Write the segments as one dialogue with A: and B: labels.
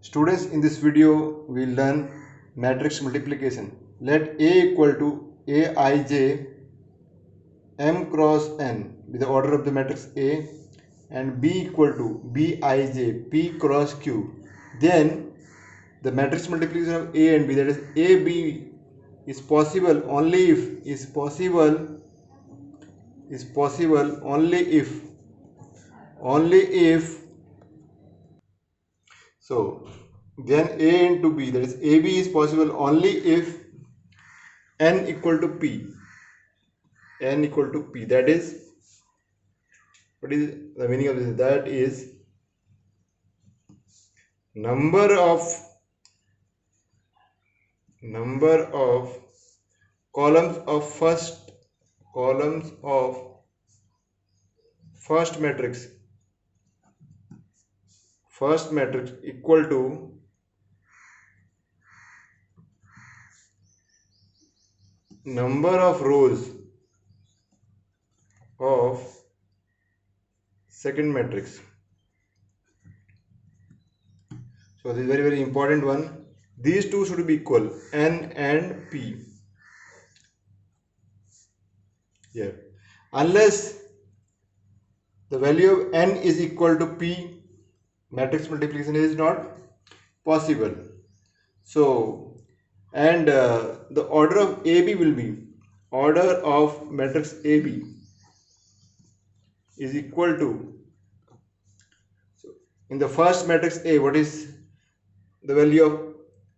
A: Students, in this video we will learn matrix multiplication. Let A equal to Aij m cross n with the order of the matrix A, and B equal to Bij p cross q. Then the matrix multiplication of A and B, that is AB, is possible only if so then A into B, that is AB, is possible only if n equal to p. That is, what is the meaning of this? That is, number of columns of first matrix equal to number of rows of second matrix. So this is very, very important one. These two should be equal, n and p here. Unless the value of n is equal to p, matrix multiplication is not possible. So, and the order of AB will be, order of matrix AB is equal to, so in the first matrix A, what is the value of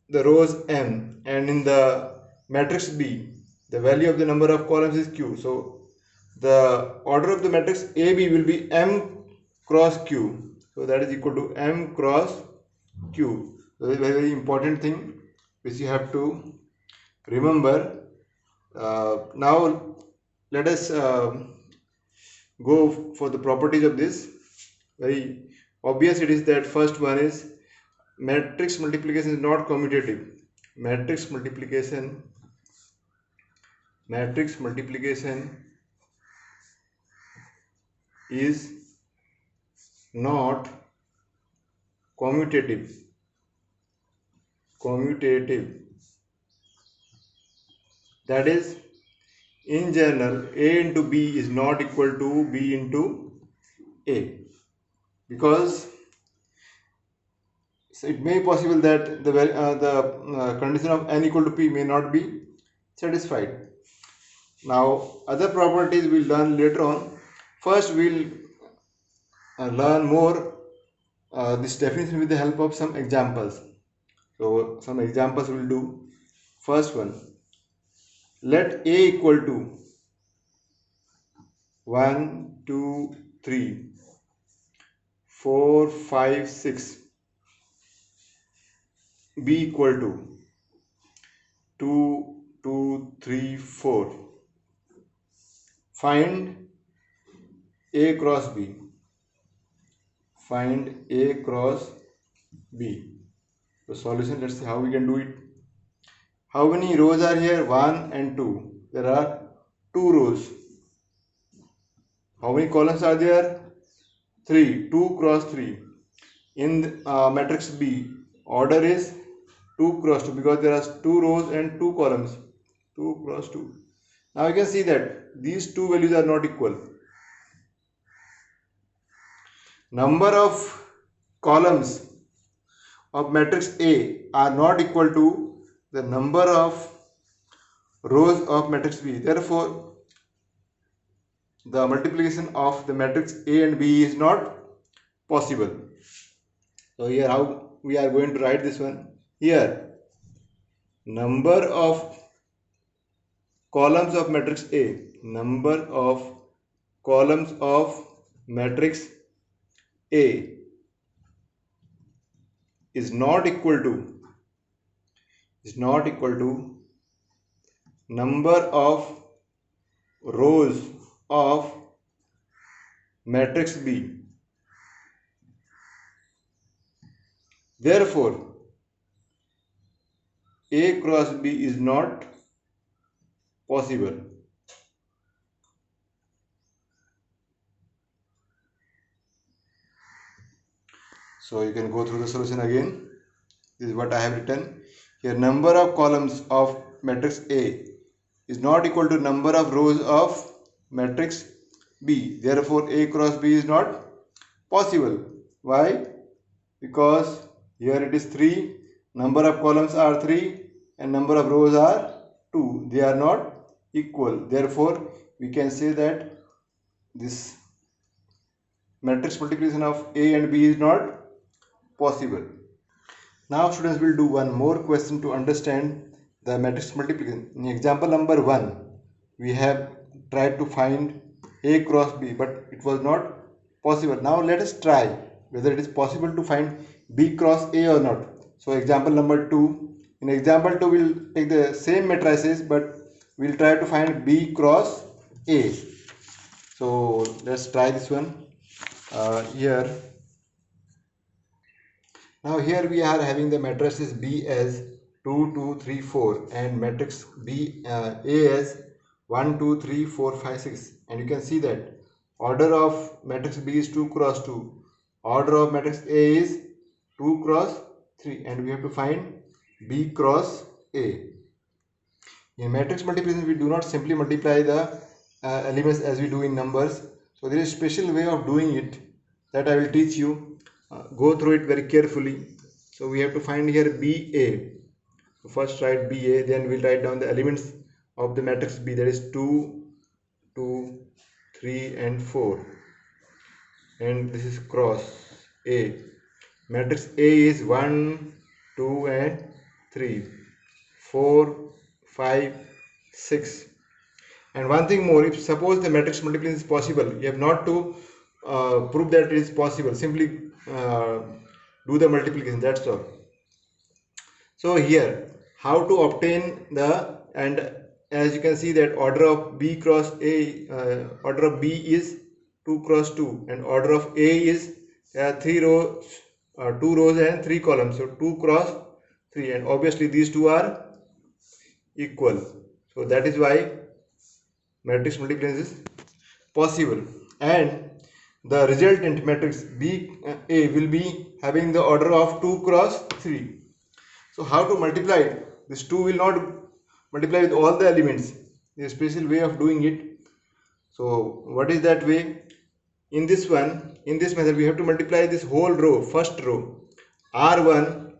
A: the rows m, and in the matrix B, the value of the number of columns is q. So the order of the matrix AB will be m cross q. So that is equal to m cross q. So that is a very, very important thing which you have to remember. Now let us go for the properties of this. Very obvious it is that first one is matrix multiplication is not commutative. Matrix multiplication is not commutative. That is, in general, A into B is not equal to B into A, because so it may be possible that the condition of n equal to p may not be satisfied. Now other properties we'll learn later on. First we'll learn more this definition with the help of some examples. So some examples we'll do. First one, let A equal to 1, 2, 3, 4, 5, 6, B equal to 2, 2, 3, 4. Find A cross B. The solution, let's see how we can do it. How many rows are here? 1 and 2. There are 2 rows. How many columns are there? 3. 2 cross 3. In matrix B, order is 2 cross 2, because there are 2 rows and 2 columns. 2 cross 2. Now you can see that these two values are not equal. Number of columns of matrix A are not equal to the number of rows of matrix B. Therefore, the multiplication of the matrix A and B is not possible. So here how we are going to write this one. Here, number of columns of matrix A, number of columns of matrix A is not equal to number of rows of matrix B. Therefore, A cross B is not possible. So you can go through the solution again. This is what I have written here. Number of columns of matrix A is not equal to number of rows of matrix B. Therefore, A cross B is not possible. Why? Because here it is 3, number of columns are 3 and number of rows are 2. They are not equal. Therefore, we can say that this matrix multiplication of A and B is not possible. Now students will do one more question to understand the matrix multiplication. In example number 1, we have tried to find A cross B, but it was not possible. Now let us try whether it is possible to find B cross A or not. So example number 2. In example 2, we will take the same matrices, but we will try to find B cross A. So let's try this one. Here. Now here we are having the matrices B as 2, 2, 3, 4 and matrix B A as 1, 2, 3, 4, 5, 6, and you can see that order of matrix B is 2 cross 2, order of matrix A is 2 cross 3, and we have to find B cross A. In matrix multiplication we do not simply multiply the elements as we do in numbers. So there is a special way of doing it that I will teach you. Go through it very carefully. So we have to find here BA. So first write BA, then we'll write down the elements of the matrix B, that is 2, 2, 3 and 4, and this is cross A. Matrix A is 1, 2 and 3, 4, 5, 6. And one thing more, if suppose the matrix multiplication is possible, you have not to prove that it is possible, simply do the multiplication, that's all. So here how to obtain the, and as you can see that order of B cross A, order of B is 2 cross 2 and order of A is 3 rows, 2 rows and 3 columns, so 2 cross 3, and obviously these two are equal, so that is why matrix multiplication is possible. And the resultant matrix B A will be having the order of 2 cross 3. So how to multiply it? This 2 will not multiply with all the elements. There is a special way of doing it. So what is that way? In this one, in this method, we have to multiply this whole row, first row, R1,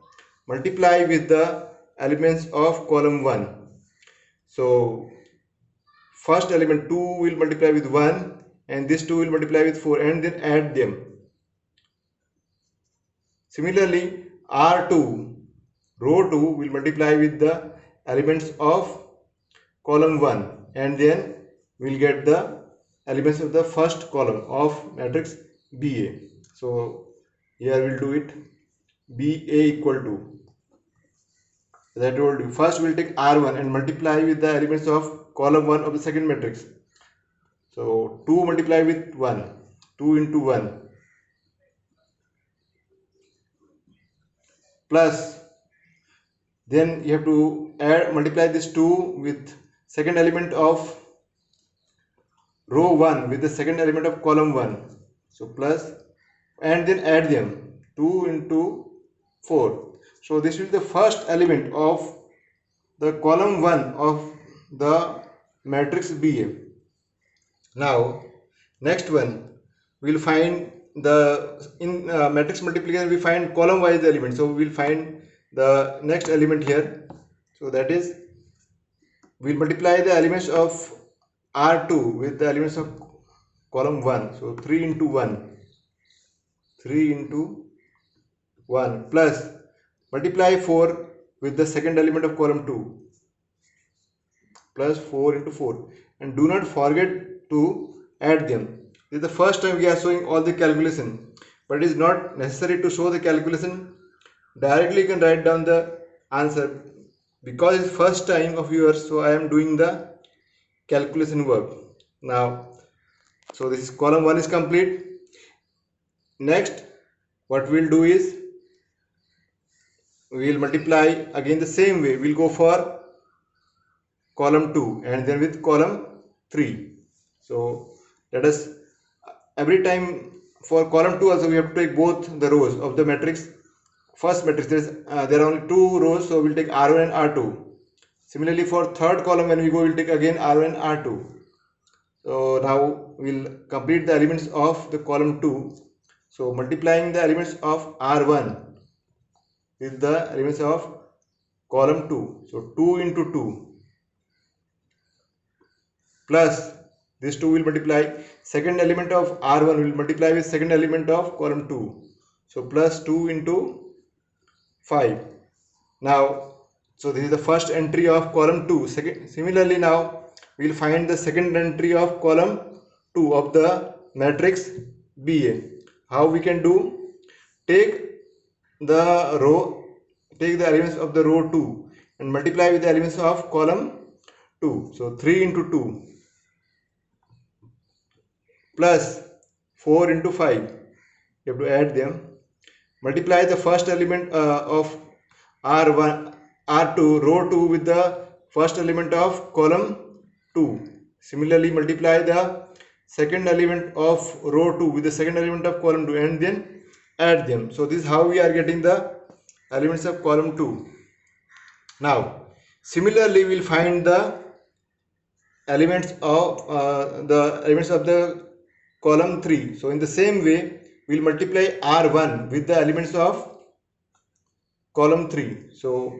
A: multiply with the elements of column 1. So first element 2 will multiply with 1 and this 2 will multiply with 4 and then add them. Similarly, R2, row 2 will multiply with the elements of column 1 and then we will get the elements of the first column of matrix BA. So here we will do it. BA equal to, as I told you, first we will take R1 and multiply with the elements of column 1 of the second matrix. So 2 multiply with 1, 2 into 1, plus, then you have to add, multiply this 2 with second element of row 1 with the second element of column 1. So plus, and then add them, 2 into 4. So this will be the first element of the column 1 of the matrix BA. Now next one we will find the, in matrix multiplication we find column wise element, so we will find the next element here. So that is, we will multiply the elements of R2 with the elements of column 1. So 3 into 1, 3 into 1, plus multiply 4 with the second element of column 2, plus 4 into 4, and do not forget to add them. This is the first time we are showing all the calculation, but it is not necessary to show the calculation. Directly you can write down the answer, because it's first time of yours, so I am doing the calculation work now. So this is column 1 is complete. Next what we will do is, we will multiply again the same way. We will go for column 2 and then with column 3. So let us, every time for column 2 also we have to take both the rows of the matrix first matrix, there are only two rows, so we'll take R1 and R2. Similarly, for third column, when we go, we'll take again R1 and R2. So now we'll complete the elements of the column 2. So multiplying the elements of R1 with the elements of column 2. So 2 into 2 plus this 2 will multiply. Second element of R1 will multiply with second element of column 2. So plus 2 into 5. Now, so this is the first entry of column 2. Similarly, now we will find the second entry of column 2 of the matrix BA. How we can do? Take the elements of the row 2 and multiply with the elements of column 2. So 3 into 2 plus 4 into 5. You have to add them. Multiply the first element of R1, R2, row 2 with the first element of column 2. Similarly, multiply the second element of row 2 with the second element of column 2 and then add them. So this is how we are getting the elements of column 2. Now, similarly, we will find the elements of the column 3. So in the same way, we will multiply R1 with the elements of column 3. So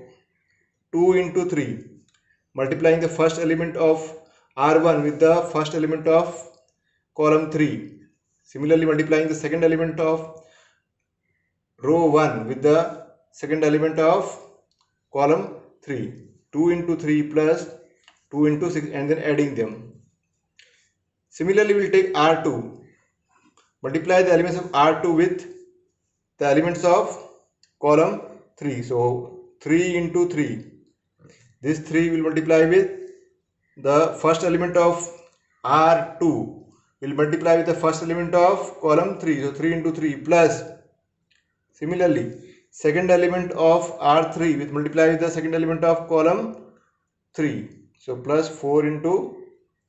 A: 2 into 3, multiplying the first element of R1 with the first element of column 3. Similarly, multiplying the second element of row 1 with the second element of column 3. 2 into 3 plus 2 into 6 and then adding them. Similarly, we will take R2. Multiply the elements of R2 with the elements of column 3. So 3 into 3. This 3 will multiply with the first element of R2. Will multiply with the first element of column 3. So 3 into 3 plus. Similarly, second element of R3 will multiply with the second element of column 3. So plus 4 into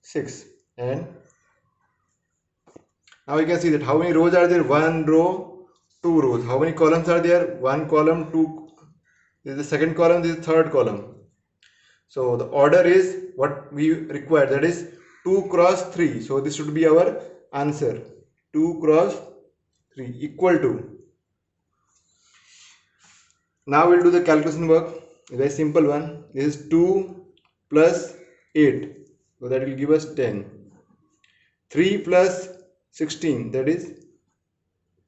A: 6. And now you can see that how many rows are there? 1 row, 2 rows. How many columns are there? 1 column, 2. This is the second column, this is the third column. So the order is what we require, that is 2 cross 3. So this should be our answer. 2 cross 3 equal to. Now we'll do the calculation work. A very simple one. This is 2 plus 8. So that will give us 10. 3 plus 16, that is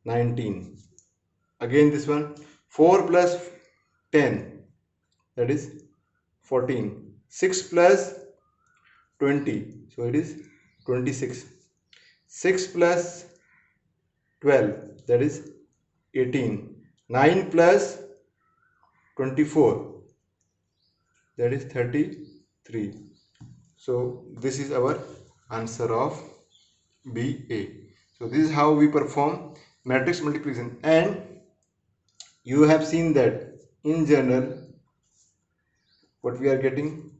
A: 19. Again this one. 4 plus 10, that is 14. 6 plus 20, so it is 26. 6 plus 12, that is 18. 9 plus 24, that is 33. So this is our answer of BA. So this is how we perform matrix multiplication, and you have seen that in general what we are getting,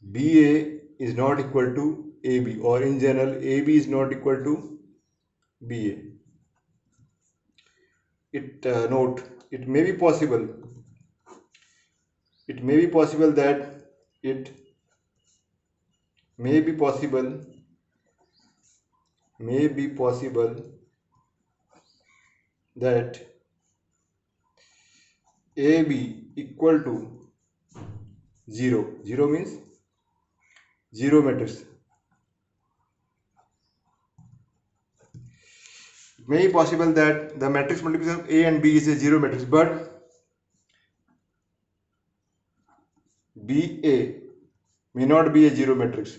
A: BA is not equal to AB, or in general AB is not equal to BA. Note, it may be possible that AB equal to 0. 0 means 0 matrix. It may be possible that the matrix multiplication of A and B is a 0 matrix, but BA may not be a 0 matrix.